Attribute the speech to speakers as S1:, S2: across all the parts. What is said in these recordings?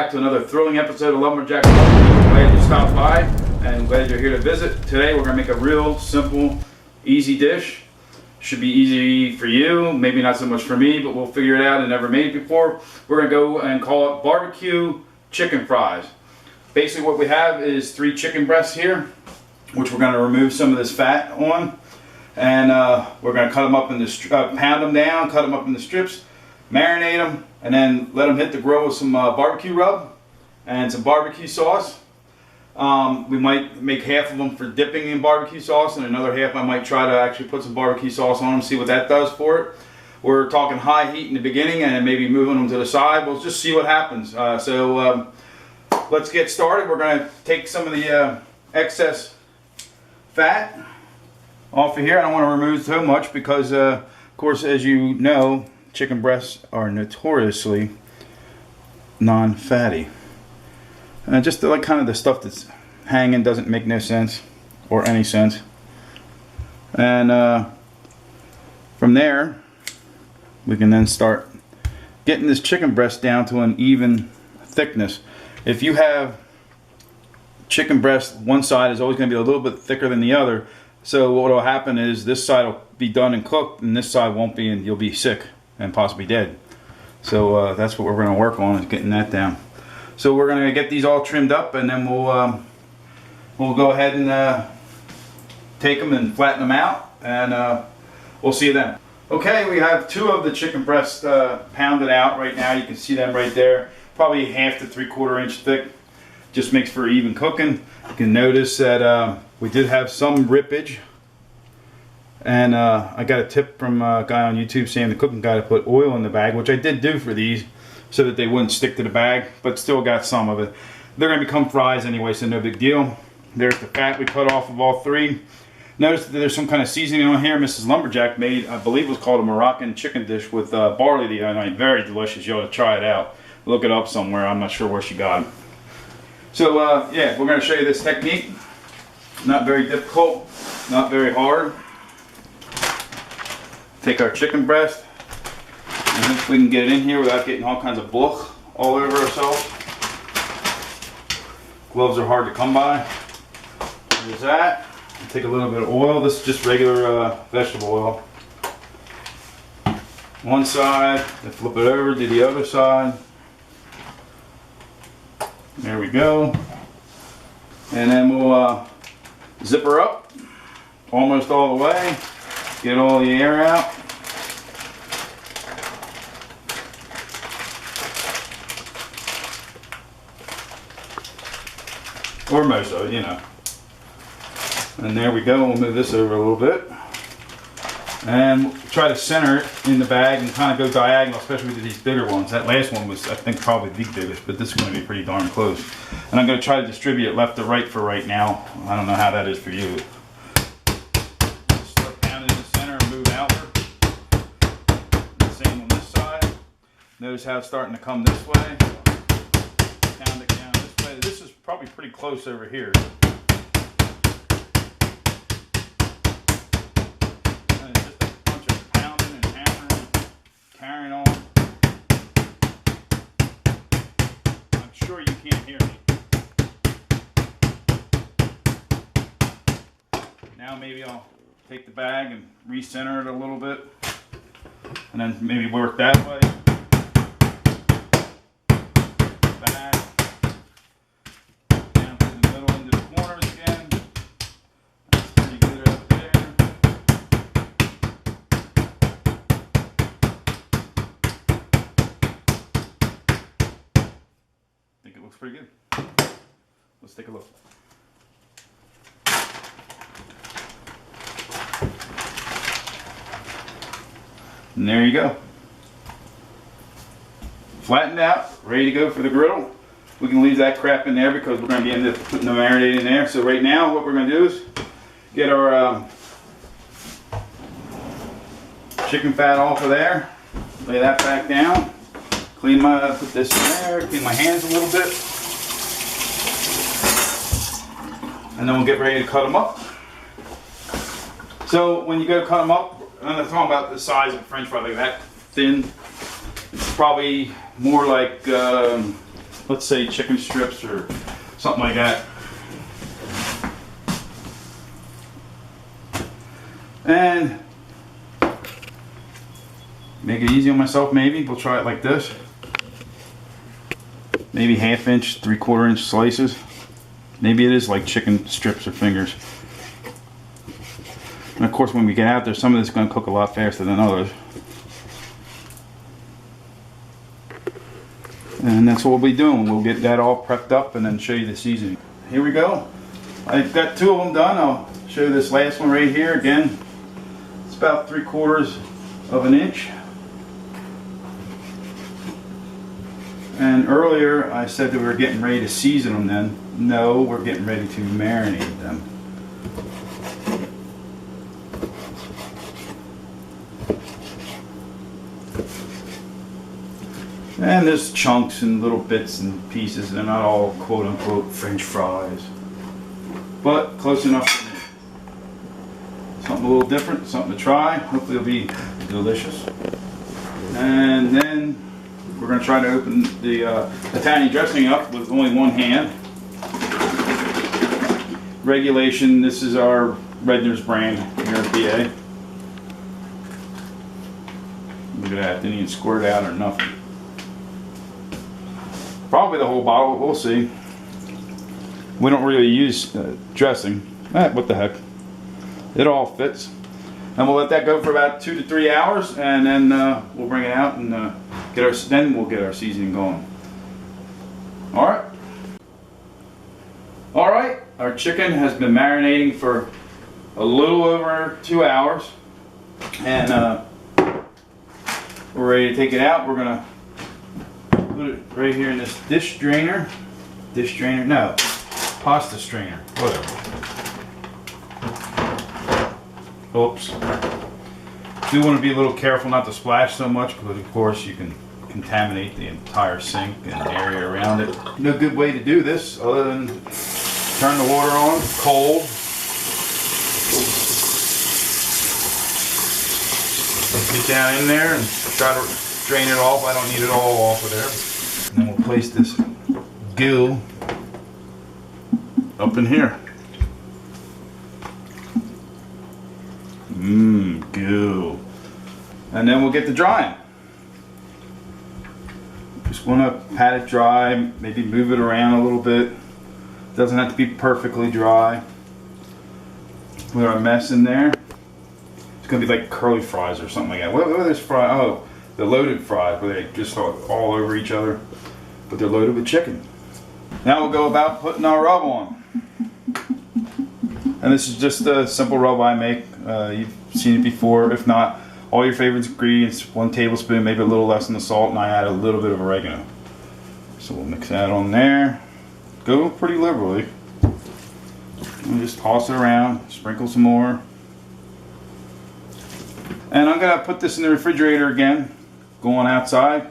S1: back to another thrilling episode of LumberjackPa. Glad you stopped by and glad you're here to visit. Today we're going to make a real simple, easy dish. Should be easy for you, maybe not so much for me, but we'll figure it out. I never made it before. We're going to go and call it BBQ Chicken Fries. Basically what we have is 3 chicken breasts here, which we're going to remove some of this fat on. And we're going to cut them up in the pound them down, cut them up into strips, marinate them, and then let them hit the grill with some barbecue rub and some barbecue sauce. We might make half of them for dipping in barbecue sauce, and another half I might try to actually put some barbecue sauce on them, see what that does for it. We're talking high heat in the beginning and then maybe moving them to the side. We'll just see what happens. Let's get started. We're going to take some of the excess fat off of here. I don't want to remove so much because, of course, as you know, chicken breasts are notoriously non-fatty. Just like kind of the stuff that's hanging doesn't make no sense or any sense. And from there, we can then start getting this chicken breast down to an even thickness. If you have chicken breast, one side is always going to be a little bit thicker than the other. So what will happen is this side will be done and cooked, and this side won't be, and you'll be sick and possibly dead. So that's what we're going to work on, is getting that down. So we're going to get these all trimmed up, and then we'll go ahead and take them and flatten them out, and we'll see you then. Okay, we have 2 of the chicken breasts pounded out right now. You can see them right there, probably 1/2 to 3/4 inch thick. Just makes for even cooking. You can notice that we did have some rippage, and I got a tip from a guy on YouTube saying the cooking guy to put oil in the bag, which I did do for these so that they wouldn't stick to the bag, but still got some of it. They're going to become fries anyway, so no big deal. There's the fat we cut off of all 3. Notice that there's some kind of seasoning on here. Mrs. Lumberjack made, I believe it was called a Moroccan chicken dish with barley the other night. Very delicious. You ought to try it out. Look it up somewhere. I'm not sure where she got it. So yeah, we're going to show you this technique. Not very difficult, not very hard. Take our chicken breast, and if we can get it in here without getting all kinds of blood all over ourselves. Gloves are hard to come by. There's that. Take a little bit of oil. This is just regular vegetable oil. One side, then flip it over, do the other side. There we go. And then we'll zip her up almost all the way. Get all the air out. Or most of it, you know. And there we go. We'll move this over a little bit. And we'll try to center it in the bag and kind of go diagonal, especially with these bigger ones. That last one was, I think, probably the biggest, but this is going to be pretty darn close. And I'm going to try to distribute it left to right for right now. I don't know how that is for you. Start down in the center and move outward. The same on this side. Notice how it's starting to come this way. Pound it down this way. This is probably pretty close over here. Carrying on. I'm sure you can't hear me. Now maybe I'll take the bag and recenter it a little bit, and then maybe work that way. Back. Down through the middle into the corners again. That's pretty good up there. Looks pretty good. Let's take a look. And there you go. Flattened out, ready to go for the griddle. We can leave that crap in there because we're going to be ended up putting the marinade in there. So right now what we're going to do is get our chicken fat off of there. Lay that back down. Put this in there, clean my hands a little bit, and then we'll get ready to cut them up. So when you go to cut them up, I'm talking about the size of a French fry, like that thin. It's probably more like let's say chicken strips or something like that. And make it easy on myself, maybe. We'll try it like this. Maybe 1/2 inch, 3/4 inch slices. Maybe it is like chicken strips or fingers. And of course, when we get out there, some of this is going to cook a lot faster than others. And that's what we'll be doing. We'll get that all prepped up and then show you the seasoning. Here we go. I've got 2 of them done. I'll show you this last one right here. Again, it's about 3/4 of an inch. And earlier I said that we were getting ready to season them then. No, we're getting ready to marinate them. And there's chunks and little bits and pieces. They're not all quote unquote French fries, but close enough for me. Something a little different, something to try. Hopefully it'll be delicious. And then we're going to try to open the Italian dressing up with only one hand. Regulation, this is our Redner's brand here in PA. Look at that, didn't even squirt out or nothing. Probably the whole bottle, we'll see. We don't really use dressing. What the heck. It all fits. And we'll let that go for about 2 to 3 hours, and then we'll bring it out and then we'll get our seasoning going. Alright. Alright, our chicken has been marinating for a little over 2 hours. And we're ready to take it out. We're going to put it right here in this dish drainer. Dish drainer? No. Pasta strainer. Whatever. Oops. Do want to be a little careful not to splash so much, because of course you can contaminate the entire sink and area around it. No good way to do this other than turn the water on cold. Get down in there and try to drain it off. I don't need it all off of there. And then we'll place this goo up in here. Goo. And then we'll get to drying. Just want to pat it dry, maybe move it around a little bit. Doesn't have to be perfectly dry. Put our mess in there. It's going to be like curly fries or something like that. What are those fries? Oh, the loaded fries, where they just are all over each other, but they're loaded with chicken. Now we'll go about putting our rub on. And this is just a simple rub I make. You've seen it before. If not, all your favorite ingredients, 1 tablespoon, maybe a little less than the salt, and I add a little bit of oregano. So we'll mix that on there. Go pretty liberally. And just toss it around, sprinkle some more. And I'm going to put this in the refrigerator again, going outside.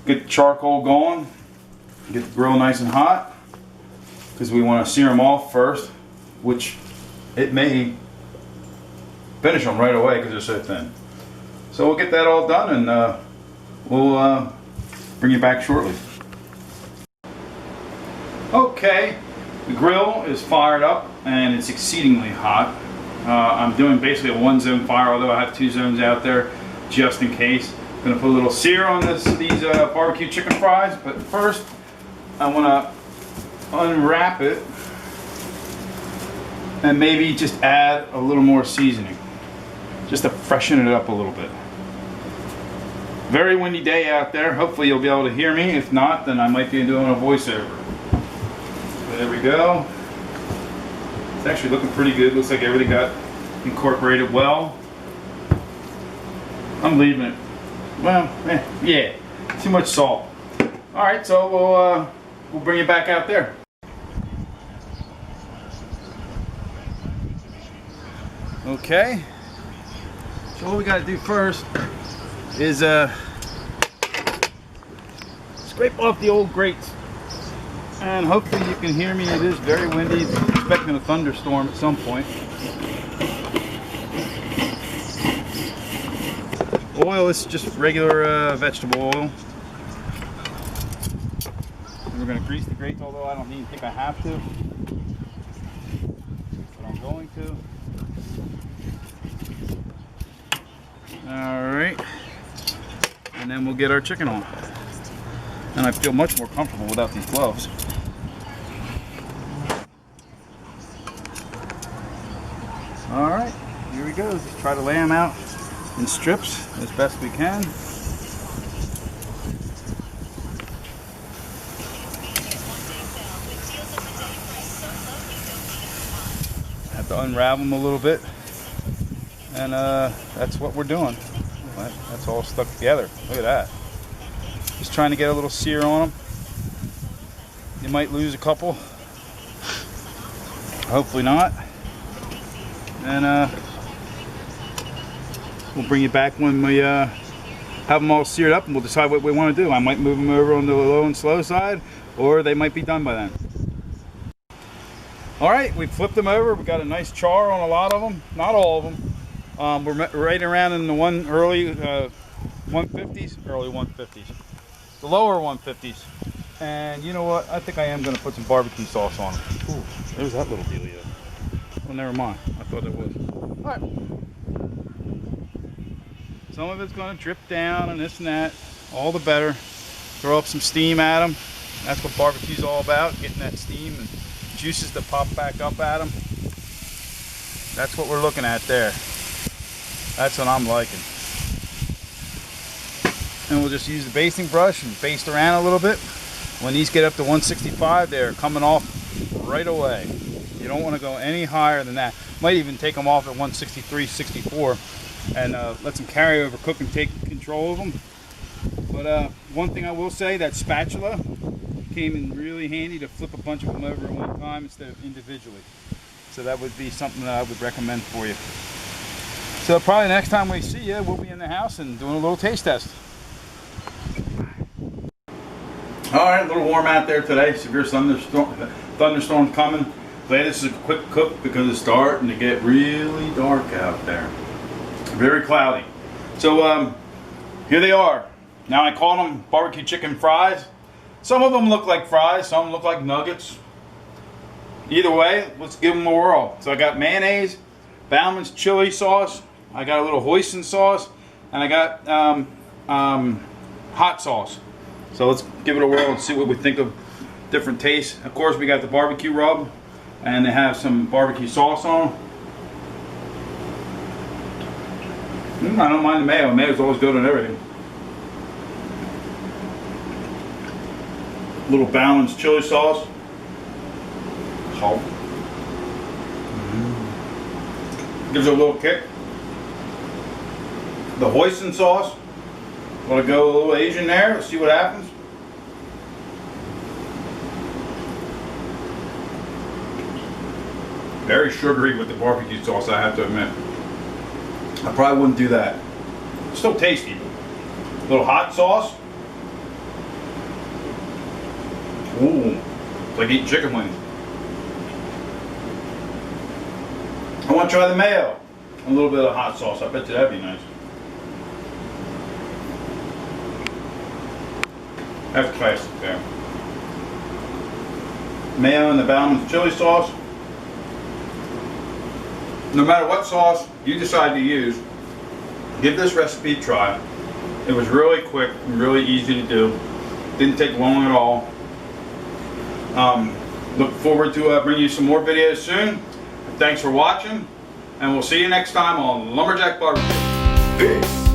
S1: Get the charcoal going, get the grill nice and hot, because we want to sear them off first, which it may finish them right away because they're so thin. So we'll get that all done, and we'll bring you back shortly. Okay, the grill is fired up and it's exceedingly hot. I'm doing basically a 1-zone fire, although I have 2 zones out there just in case. I'm going to put a little sear on these barbecue chicken fries, but first I want to unwrap it and maybe just add a little more seasoning, just to freshen it up a little bit. Very windy day out there. Hopefully you'll be able to hear me. If not, then I might be doing a voiceover. There we go. It's actually looking pretty good. Looks like everything got incorporated well. I'm leaving it. Well, yeah, too much salt. All right, so we'll bring it back out there. Okay. So what we got to do first is scrape off the old grates. And hopefully you can hear me. It is very windy. I'm expecting a thunderstorm at some point. Oil is just regular vegetable oil. going to grease the grates, although I don't even think I have to. But I'm going to. Alright. And then we'll get our chicken on. And I feel much more comfortable without these gloves. Alright, here we go. Just try to lay them out in strips as best we can. Have to unravel them a little bit. And that's what we're doing. That's all stuck together. Look at that. Just trying to get a little sear on them. You might lose a couple. Hopefully not. And we'll bring you back when we have them all seared up, and we'll decide what we want to do. I might move them over on the low and slow side, or they might be done by then. All right, we flipped them over. We got a nice char on a lot of them, not all of them. We're right around in the early 150s, the lower 150s. And you know what? I think I am going to put some barbecue sauce on them. Ooh, there's that little dealio. Well, never mind. I thought it was. All right. Some of it's going to drip down and this and that. All the better. Throw up some steam at them. That's what barbecue's all about, getting that steam and juices to pop back up at them. That's what we're looking at there. That's what I'm liking. And we'll just use the basting brush and baste around a little bit. When these get up to 165, they're coming off right away. You don't want to go any higher than that. Might even take them off at 163, 64 and let them carry over, cook and take control of them. But one thing I will say, that spatula came in really handy to flip a bunch of them over at one time instead of individually. So that would be something that I would recommend for you. So probably next time we see you, we'll be in the house and doing a little taste test. All right, a little warm out there today. Severe thunderstorm coming. Glad this is a quick cook because it's starting to get really dark out there. Very cloudy. So here they are. Now I call them barbecue chicken fries. Some of them look like fries, some look like nuggets. Either way, let's give them a whirl. So I got mayonnaise, Bauman's chili sauce, I got a little hoisin sauce, and I got hot sauce. So let's give it a whirl and see what we think of different tastes. Of course, we got the barbecue rub, and they have some barbecue sauce on them. I don't mind the mayo. Mayo's always good on everything. A little Bauman's chili sauce. Salt. Gives it a little kick. The hoisin sauce. Want to go a little Asian there? Let's see what happens. Very sugary with the barbecue sauce, I have to admit. I probably wouldn't do that. Still tasty. A little hot sauce. Ooh, it's like eating chicken wings. I want to try the mayo. A little bit of hot sauce. I bet you that'd be nice. That's classic there. Mayo and the Bauman's chili sauce. No matter what sauce you decide to use, give this recipe a try. It was really quick and really easy to do. Didn't take long at all. Look forward to bringing you some more videos soon. Thanks for watching, and we'll see you next time on Lumberjack Barbecue. Peace.